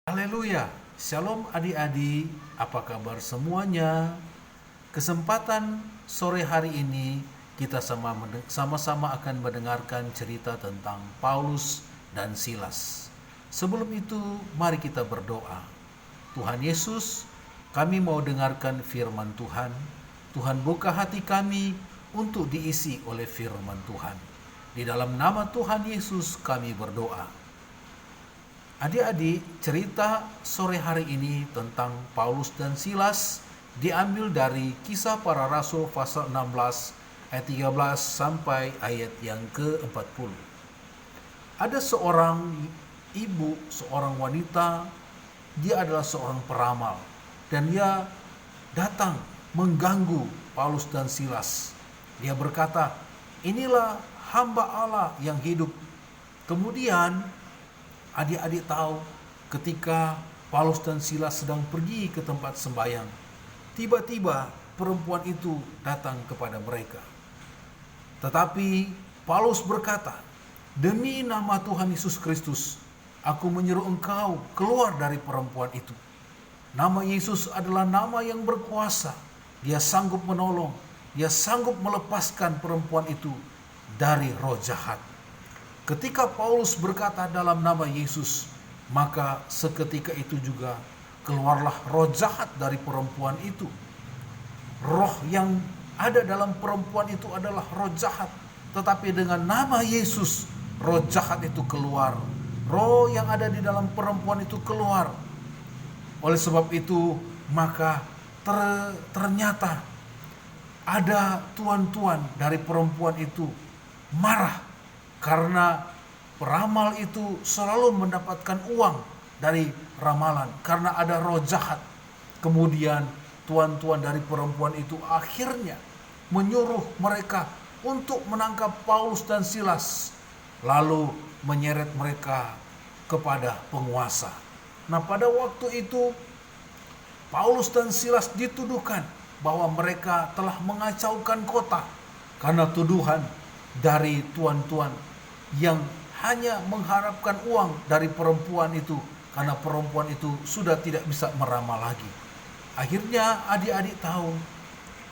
Haleluya, Shalom adik-adik, apa kabar semuanya? Kesempatan sore hari ini kita sama-sama akan mendengarkan cerita tentang Paulus dan Silas. Sebelum itu, mari kita berdoa. Tuhan Yesus, kami mau dengarkan firman Tuhan. Tuhan buka hati kami untuk diisi oleh firman Tuhan. Di dalam nama Tuhan Yesus kami berdoa. Adik-adik, cerita sore hari ini tentang Paulus dan Silas diambil dari Kisah Para Rasul pasal 16 ayat 13 sampai ayat yang ke-40. Ada seorang ibu, seorang wanita, dia adalah seorang peramal dan dia datang mengganggu Paulus dan Silas. Dia berkata, "Inilah hamba Allah yang hidup." Kemudian adik-adik tahu ketika Paulus dan Silas sedang pergi ke tempat sembahyang, tiba-tiba perempuan itu datang kepada mereka. Tetapi Paulus berkata, "Demi nama Tuhan Yesus Kristus, aku menyuruh engkau keluar dari perempuan itu. Nama Yesus adalah nama yang berkuasa. Dia sanggup menolong, dia sanggup melepaskan perempuan itu dari roh jahat." Ketika Paulus berkata dalam nama Yesus, maka seketika itu juga keluarlah roh jahat dari perempuan itu. Roh yang ada dalam perempuan itu adalah roh jahat, tetapi dengan nama Yesus, roh jahat itu keluar. Roh yang ada di dalam perempuan itu keluar. Oleh sebab itu, maka ternyata ada tuan-tuan dari perempuan itu marah karena peramal itu selalu mendapatkan uang dari ramalan karena ada roh jahat. Kemudian tuan-tuan dari perempuan itu akhirnya menyuruh mereka untuk menangkap Paulus dan Silas, lalu menyeret mereka kepada penguasa. Nah, pada waktu itu Paulus dan Silas dituduhkan bahwa mereka telah mengacaukan kota karena tuduhan dari tuan-tuan yang hanya mengharapkan uang dari perempuan itu karena perempuan itu sudah tidak bisa meramal lagi. Akhirnya adik-adik tahu,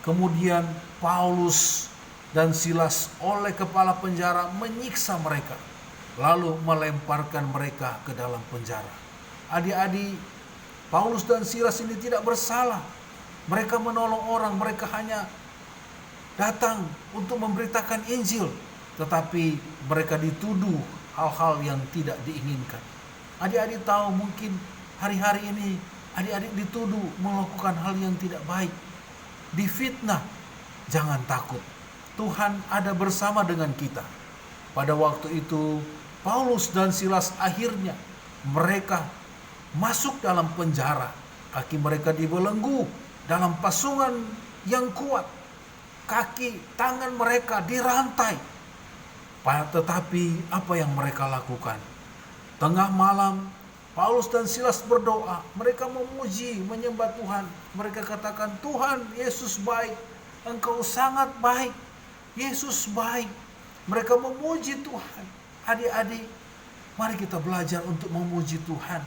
kemudian Paulus dan Silas oleh kepala penjara menyiksa mereka, lalu melemparkan mereka ke dalam penjara. Adik-adik, Paulus dan Silas ini tidak bersalah. Mereka menolong orang, mereka hanya datang untuk memberitakan Injil, tetapi mereka dituduh hal-hal yang tidak diinginkan. Adik-adik tahu mungkin hari-hari ini adik-adik dituduh melakukan hal yang tidak baik, difitnah. Jangan takut, Tuhan ada bersama dengan kita. Pada waktu itu Paulus dan Silas akhirnya mereka masuk dalam penjara. Kaki mereka dibelenggu dalam pasungan yang kuat. Kaki tangan mereka dirantai. Tetapi apa yang mereka lakukan? Tengah malam Paulus dan Silas berdoa. Mereka memuji, menyembah Tuhan. Mereka katakan, "Tuhan Yesus baik, Engkau sangat baik, Yesus baik." Mereka memuji Tuhan. Adik-adik, mari kita belajar untuk memuji Tuhan.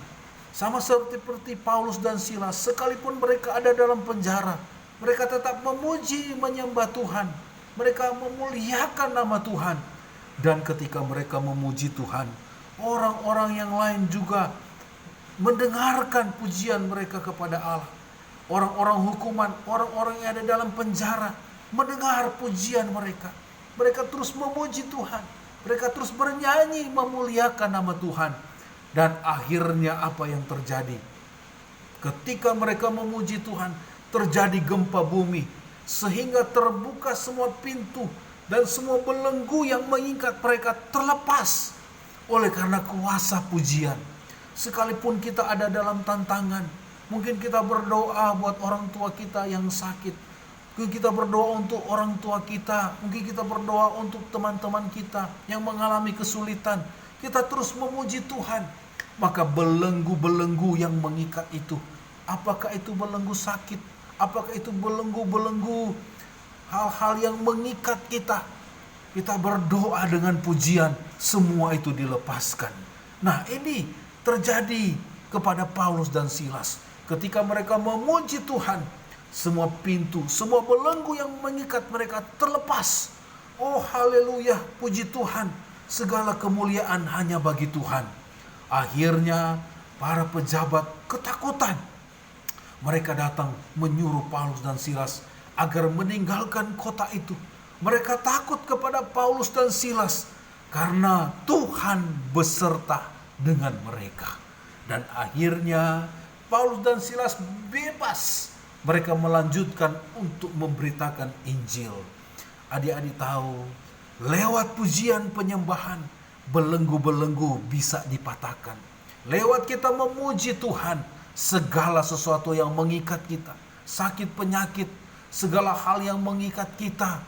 Sama seperti Paulus dan Silas, sekalipun mereka ada dalam penjara, mereka tetap memuji, menyembah Tuhan. Mereka memuliakan nama Tuhan. Dan ketika mereka memuji Tuhan, orang-orang yang lain juga mendengarkan pujian mereka kepada Allah. Orang-orang hukuman, orang-orang yang ada dalam penjara mendengar pujian mereka. Mereka terus memuji Tuhan. Mereka terus bernyanyi memuliakan nama Tuhan. Dan akhirnya apa yang terjadi? Ketika mereka memuji Tuhan, terjadi gempa bumi, sehingga terbuka semua pintu dan semua belenggu yang mengikat mereka terlepas oleh karena kuasa pujian. Sekalipun kita ada dalam tantangan, mungkin kita berdoa buat orang tua kita yang sakit, mungkin kita berdoa untuk orang tua kita, mungkin kita berdoa untuk teman-teman kita yang mengalami kesulitan, kita terus memuji Tuhan. Maka belenggu-belenggu yang mengikat itu, apakah itu belenggu sakit, apakah itu belenggu-belenggu hal-hal yang mengikat kita, kita berdoa dengan pujian, semua itu dilepaskan. Nah, ini terjadi kepada Paulus dan Silas. Ketika mereka memuji Tuhan, semua pintu, semua belenggu yang mengikat mereka terlepas. Oh haleluya, puji Tuhan. Segala kemuliaan hanya bagi Tuhan. Akhirnya para pejabat ketakutan. Mereka datang menyuruh Paulus dan Silas agar meninggalkan kota itu. Mereka takut kepada Paulus dan Silas karena Tuhan beserta dengan mereka. Dan akhirnya Paulus dan Silas bebas. Mereka melanjutkan untuk memberitakan Injil. Adik-adik tahu, lewat pujian penyembahan, belenggu-belenggu bisa dipatahkan. Lewat kita memuji Tuhan, segala sesuatu yang mengikat kita, sakit penyakit, segala hal yang mengikat kita,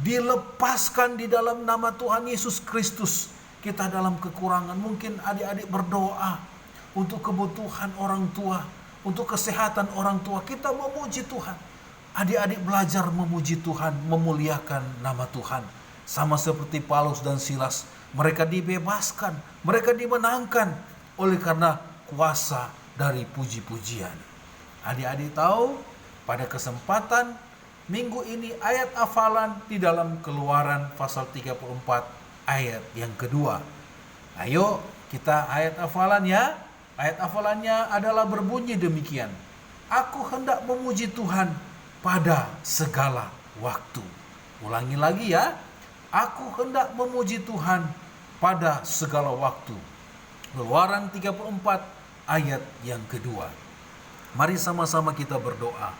dilepaskan di dalam nama Tuhan Yesus Kristus. Kita dalam kekurangan, mungkin adik-adik berdoa untuk kebutuhan orang tua, untuk kesehatan orang tua, kita memuji Tuhan. Adik-adik belajar memuji Tuhan, memuliakan nama Tuhan. Sama seperti Paulus dan Silas, mereka dibebaskan, mereka dimenangkan oleh karena kuasa dari puji-pujian. Adik-adik tahu, pada kesempatan minggu ini ayat hafalan di dalam Keluaran pasal 34 ayat yang kedua. Ayo kita ayat hafalan ya. Ayat hafalannya adalah berbunyi demikian. Aku hendak memuji Tuhan pada segala waktu. Ulangi lagi ya. Aku hendak memuji Tuhan pada segala waktu. Keluaran 34 ayat yang kedua. Mari sama-sama kita berdoa.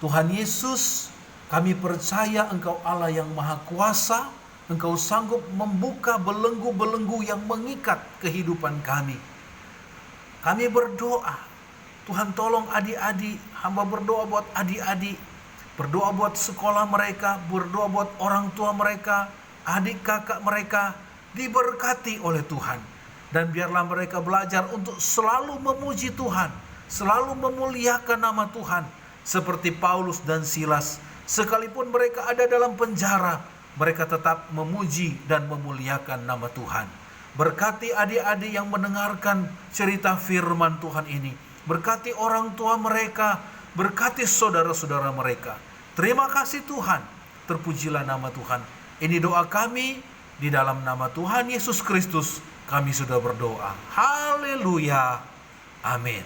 Tuhan Yesus, kami percaya Engkau Allah yang Maha Kuasa. Engkau sanggup membuka belenggu-belenggu yang mengikat kehidupan kami. Kami berdoa, Tuhan tolong adik-adik, hamba berdoa buat adik-adik, berdoa buat sekolah mereka, berdoa buat orang tua mereka, adik kakak mereka, diberkati oleh Tuhan. Dan biarlah mereka belajar untuk selalu memuji Tuhan, selalu memuliakan nama Tuhan. Seperti Paulus dan Silas, sekalipun mereka ada dalam penjara, mereka tetap memuji dan memuliakan nama Tuhan. Berkati adik-adik yang mendengarkan cerita firman Tuhan ini. Berkati orang tua mereka, berkati saudara-saudara mereka. Terima kasih Tuhan, terpujilah nama Tuhan. Ini doa kami, di dalam nama Tuhan Yesus Kristus kami sudah berdoa. Haleluya, amin.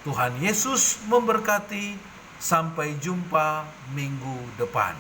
Tuhan Yesus memberkati, sampai jumpa minggu depan.